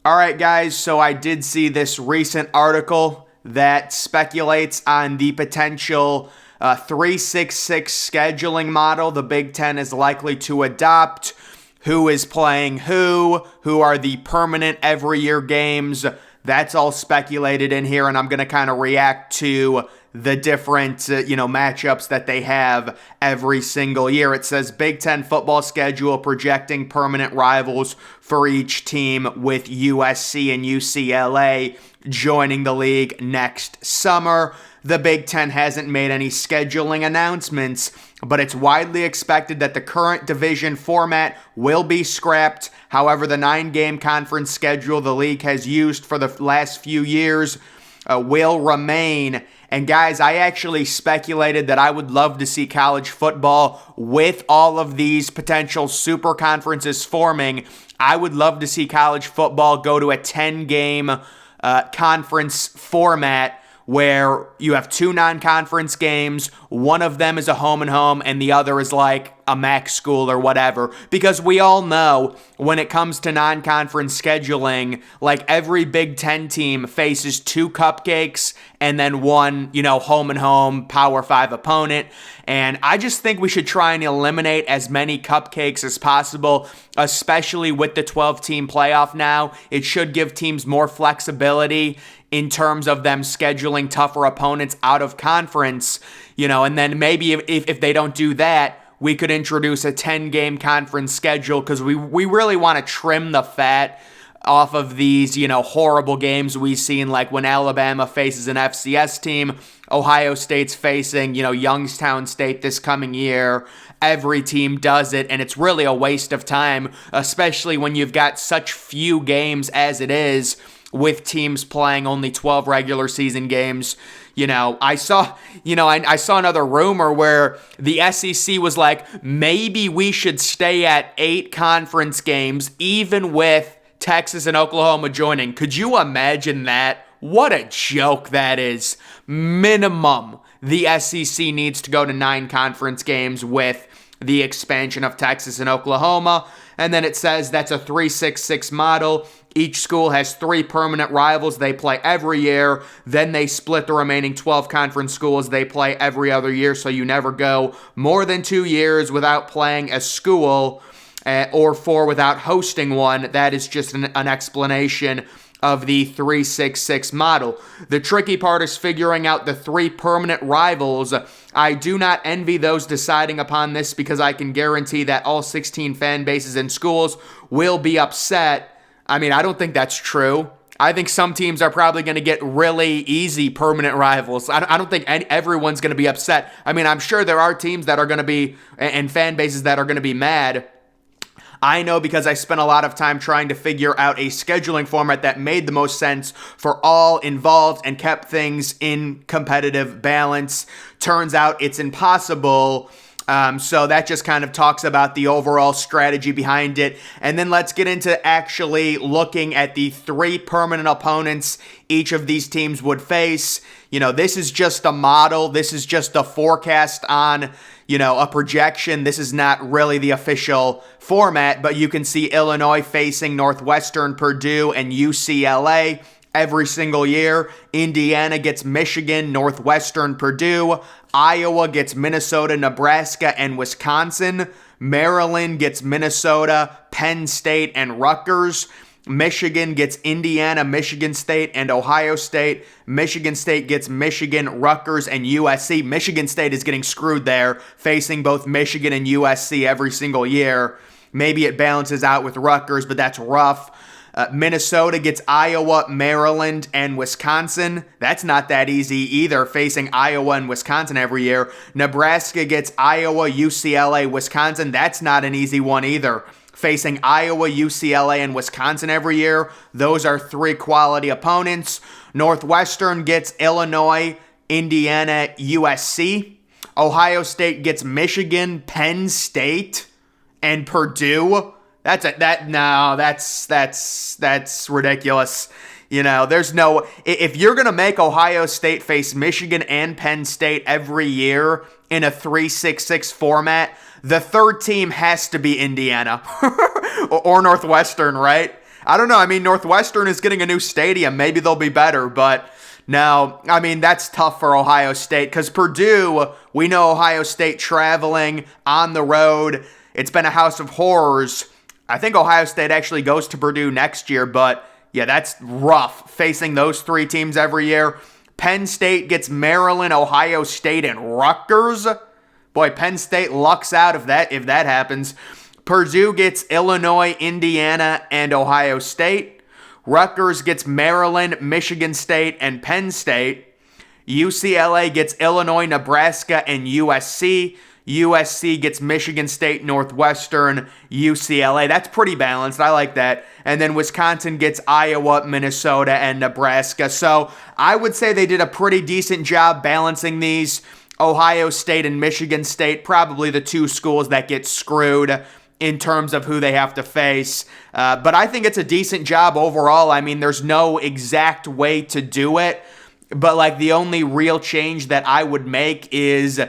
All right, guys, so I did see this recent article that speculates on the potential 366 scheduling model the Big Ten is likely to adopt. Who is playing who are the permanent every year games. That's all speculated in here, and I'm going to kind of react to the different, matchups that they have every single year. It says Big Ten football schedule projecting permanent rivals for each team with USC and UCLA joining the league next summer. The Big Ten hasn't made any scheduling announcements, but it's widely expected that the current division format will be scrapped. However, the 9-game conference schedule the league has used for the last few years will remain. And guys, I actually speculated that I would love to see college football with all of these potential super conferences forming. I would love to see college football go to a 10-game conference format where you have 2 non-conference games, one of them is a home and home, and the other is like a MAC school or whatever. Because we all know when it comes to non-conference scheduling, like every Big Ten team faces 2 cupcakes and then one, home and home Power 5 opponent. And I just think we should try and eliminate as many cupcakes as possible, especially with the 12-team playoff now. It should give teams more flexibility in terms of them scheduling tougher opponents out of conference, and then maybe if they don't do that, we could introduce a 10-game conference schedule because we really want to trim the fat off of these, horrible games we've seen, like when Alabama faces an FCS team, Ohio State's facing, Youngstown State this coming year. Every team does it, and it's really a waste of time, especially when you've got such few games as it is, with teams playing only 12 regular season games. I saw another rumor where the SEC was like, maybe we should stay at 8 conference games, even with Texas and Oklahoma joining. Could you imagine that? What a joke that is. Minimum, the SEC needs to go to 9 conference games with the expansion of Texas and Oklahoma. And then it says that's a 366 model. Each school has 3 permanent rivals they play every year. Then they split the remaining 12 conference schools they play every other year, so you never go more than 2 years without playing a school or 4 without hosting one. That is just an explanation of the 366 model. The tricky part is figuring out the 3 permanent rivals. I do not envy those deciding upon this because I can guarantee that all 16 fan bases and schools will be upset. I mean, I don't think that's true. I think some teams are probably going to get really easy permanent rivals. I don't think everyone's going to be upset. I mean, I'm sure there are teams that are going to be, and fan bases that are going to be mad. I know because I spent a lot of time trying to figure out a scheduling format that made the most sense for all involved and kept things in competitive balance. Turns out it's impossible. So that just kind of talks about the overall strategy behind it. And then let's get into actually looking at the 3 permanent opponents each of these teams would face. This is just a model. This is just a forecast on, a projection. This is not really the official format, but you can see Illinois facing Northwestern, Purdue, and UCLA every single year. Indiana gets Michigan, Northwestern, Purdue. Iowa gets Minnesota, Nebraska, and Wisconsin. Maryland gets Minnesota, Penn State, and Rutgers. Michigan gets Indiana, Michigan State, and Ohio State. Michigan State gets Michigan, Rutgers, and USC. Michigan State is getting screwed there, facing both Michigan and USC every single year. Maybe it balances out with Rutgers, but that's rough. Minnesota gets Iowa, Maryland, and Wisconsin. That's not that easy either, facing Iowa and Wisconsin every year. Nebraska gets Iowa, UCLA, Wisconsin. That's not an easy one either, facing Iowa, UCLA, and Wisconsin every year. Those are 3 quality opponents. Northwestern gets Illinois, Indiana, USC. Ohio State gets Michigan, Penn State, and Purdue. That's ridiculous. There's no, if you're going to make Ohio State face Michigan and Penn State every year in a 366 format, the third team has to be Indiana or Northwestern, right? I don't know. I mean, Northwestern is getting a new stadium. Maybe they'll be better, but no, I mean, that's tough for Ohio State because Purdue, we know Ohio State traveling on the road. It's been a house of horrors. I think Ohio State actually goes to Purdue next year, but yeah, that's rough facing those three teams every year. Penn State gets Maryland, Ohio State, and Rutgers. Boy, Penn State lucks out if that happens. Purdue gets Illinois, Indiana, and Ohio State. Rutgers gets Maryland, Michigan State, and Penn State. UCLA gets Illinois, Nebraska, and USC. USC gets Michigan State, Northwestern, UCLA. That's pretty balanced. I like that. And then Wisconsin gets Iowa, Minnesota, and Nebraska. So I would say they did a pretty decent job balancing these. Ohio State and Michigan State, probably the two schools that get screwed in terms of who they have to face. But I think it's a decent job overall. I mean, there's no exact way to do it. But like the only real change that I would make is,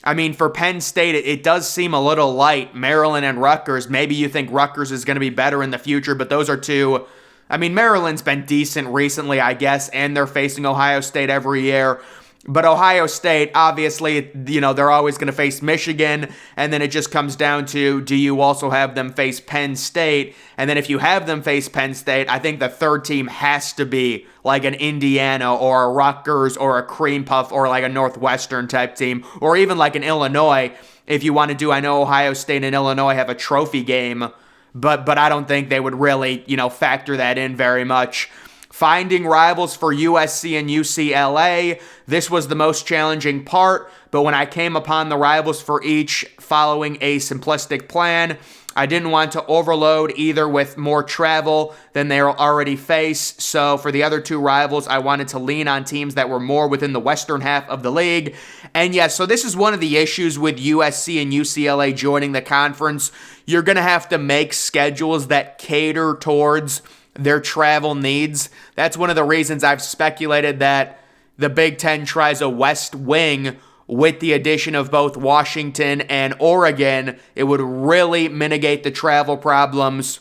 I mean, for Penn State, it does seem a little light. Maryland and Rutgers. Maybe you think Rutgers is going to be better in the future, but those are two. I mean, Maryland's been decent recently, I guess, and they're facing Ohio State every year. But Ohio State, obviously, you know, they're always going to face Michigan, and then it just comes down to, do you also have them face Penn State? And then if you have them face Penn State, I think the third team has to be like an Indiana or a Rutgers or a Cream Puff or like a Northwestern type team, or even like an Illinois if you want to do. I know Ohio State and Illinois have a trophy game, but I don't think they would really, you know, factor that in very much. Finding rivals for USC and UCLA, this was the most challenging part, but when I came upon the rivals for each following a simplistic plan, I didn't want to overload either with more travel than they'll already face, so for the other two rivals, I wanted to lean on teams that were more within the western half of the league. And yes, so this is one of the issues with USC and UCLA joining the conference. You're going to have to make schedules that cater towards their travel needs. That's one of the reasons I've speculated that the Big Ten tries a West Wing with the addition of both Washington and Oregon. It would really mitigate the travel problems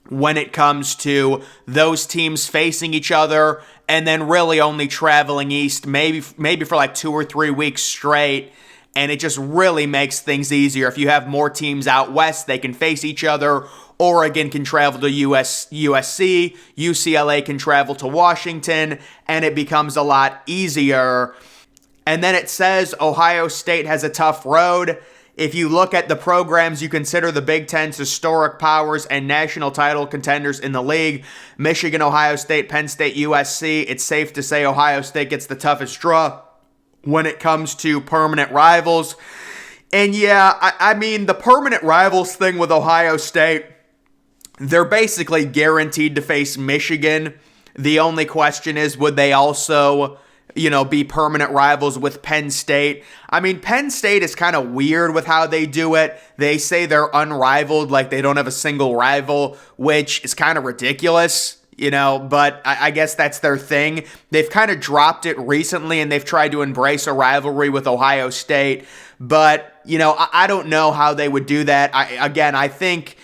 when it comes to those teams facing each other and then really only traveling east, maybe for like 2 or 3 weeks straight. And it just really makes things easier. If you have more teams out west, they can face each other. Oregon can travel to USC, UCLA can travel to Washington, and it becomes a lot easier. And then it says Ohio State has a tough road. If you look at the programs you consider the Big Ten's historic powers and national title contenders in the league, Michigan, Ohio State, Penn State, USC, it's safe to say Ohio State gets the toughest draw when it comes to permanent rivals. And yeah, I mean, the permanent rivals thing with Ohio State, they're basically guaranteed to face Michigan. The only question is, would they also, you know, be permanent rivals with Penn State? I mean, Penn State is kind of weird with how they do it. They say they're unrivaled, like they don't have a single rival, which is kind of ridiculous. You know, but I guess that's their thing. They've kind of dropped it recently, and they've tried to embrace a rivalry with Ohio State. But, you know, I don't know how they would do that. I think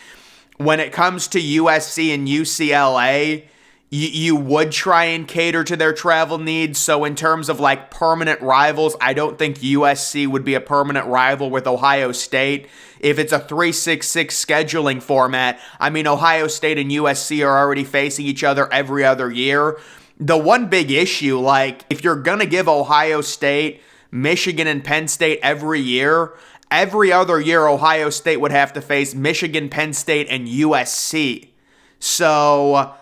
when it comes to USC and UCLA, you would try and cater to their travel needs. So in terms of like permanent rivals, I don't think USC would be a permanent rival with Ohio State. If it's a 3-6-6 scheduling format, I mean, Ohio State and USC are already facing each other every other year. The one big issue, like if you're going to give Ohio State, Michigan, and Penn State every year, every other year Ohio State would have to face Michigan, Penn State, and USC. So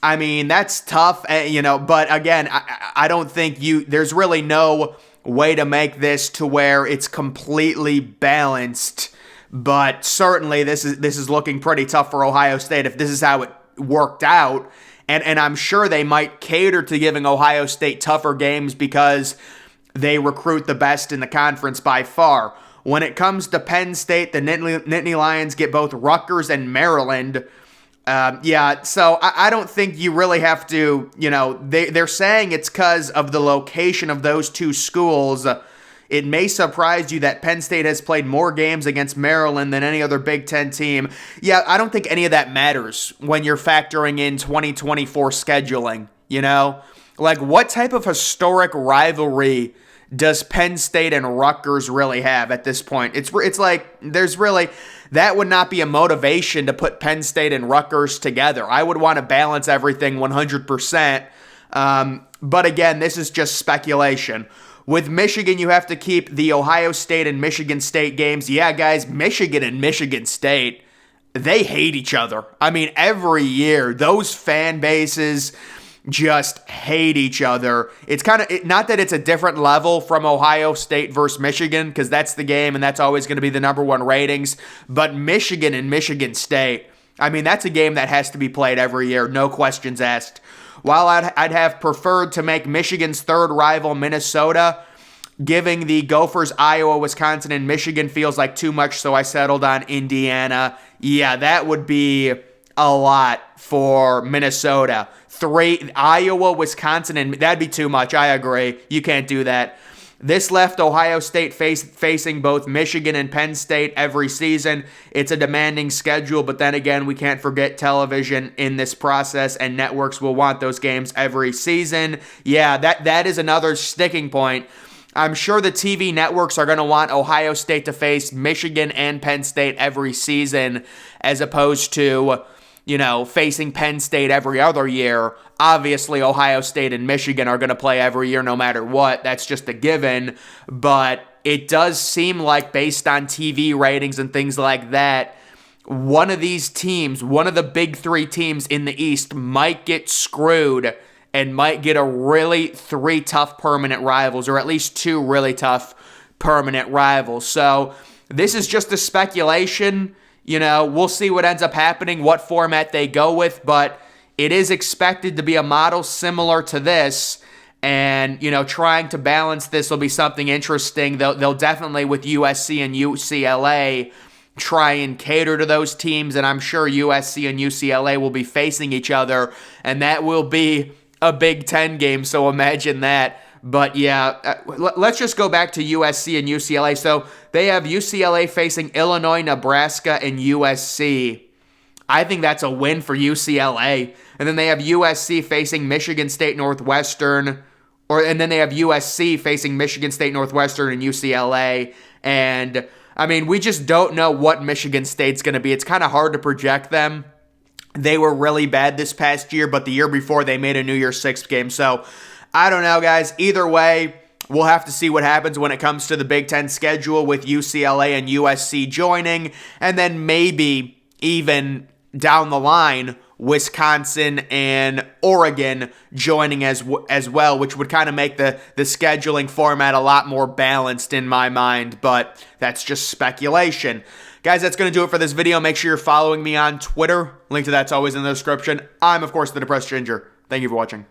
I mean, that's tough, you know, but again, I don't think there's really no way to make this to where it's completely balanced, but certainly this is looking pretty tough for Ohio State if this is how it worked out, and I'm sure they might cater to giving Ohio State tougher games because they recruit the best in the conference by far. When it comes to Penn State, the Nittany Lions get both Rutgers and Maryland. So I don't think you really have to, you know, they're saying it's because of the location of those two schools It may surprise you that Penn State has played more games against Maryland than any other Big Ten team. Yeah, I don't think any of that matters when you're factoring in 2024 scheduling, you know? Like, what type of historic rivalry does Penn State and Rutgers really have at this point? It's like there's really, that would not be a motivation to put Penn State and Rutgers together. I would want to balance everything 100%. But again, this is just speculation. With Michigan, you have to keep the Ohio State and Michigan State games. Yeah, guys, Michigan and Michigan State, they hate each other. I mean, every year, those fan bases just hate each other. It's kind of, not that it's a different level from Ohio State versus Michigan, because that's the game and that's always going to be the number one ratings, but Michigan and Michigan State, I mean, that's a game that has to be played every year, no questions asked. While I'd have preferred to make Michigan's third rival Minnesota, giving the Gophers Iowa, Wisconsin, and Michigan feels like too much, so I settled on Indiana. Yeah, that would be a lot for Minnesota. 3, Iowa, Wisconsin, and that'd be too much. I agree. You can't do that. This left Ohio State facing both Michigan and Penn State every season. It's a demanding schedule, but then again, we can't forget television in this process, and networks will want those games every season. Yeah, that is another sticking point. I'm sure the TV networks are going to want Ohio State to face Michigan and Penn State every season, as opposed to, you know, facing Penn State every other year. Obviously, Ohio State and Michigan are going to play every year no matter what. That's just a given. But it does seem like, based on TV ratings and things like that, one of these teams, one of the big 3 teams in the East, might get screwed and might get a really 3 tough permanent rivals, or at least 2 really tough permanent rivals. So this is just a speculation. You know, we'll see what ends up happening, what format they go with, but it is expected to be a model similar to this, and, you know, trying to balance this will be something interesting. They'll definitely, with USC and UCLA, try and cater to those teams, and I'm sure USC and UCLA will be facing each other, and that will be a Big Ten game, so imagine that. But yeah, let's just go back to USC and UCLA. So they have UCLA facing Illinois, Nebraska, and USC. I think that's a win for UCLA. And then they have USC facing Michigan State, Northwestern. And then they have USC facing Michigan State, Northwestern, and UCLA. And, I mean, we just don't know what Michigan State's going to be. It's kind of hard to project them. They were really bad this past year, but the year before they made a New Year's Six game. So I don't know, guys. Either way, we'll have to see what happens when it comes to the Big Ten schedule with UCLA and USC joining, and then maybe even down the line, Wisconsin and Oregon joining as well, which would kind of make the scheduling format a lot more balanced in my mind, but that's just speculation. Guys, that's going to do it for this video. Make sure you're following me on Twitter. Link to that's always in the description. I'm, of course, the Depressed Ginger. Thank you for watching.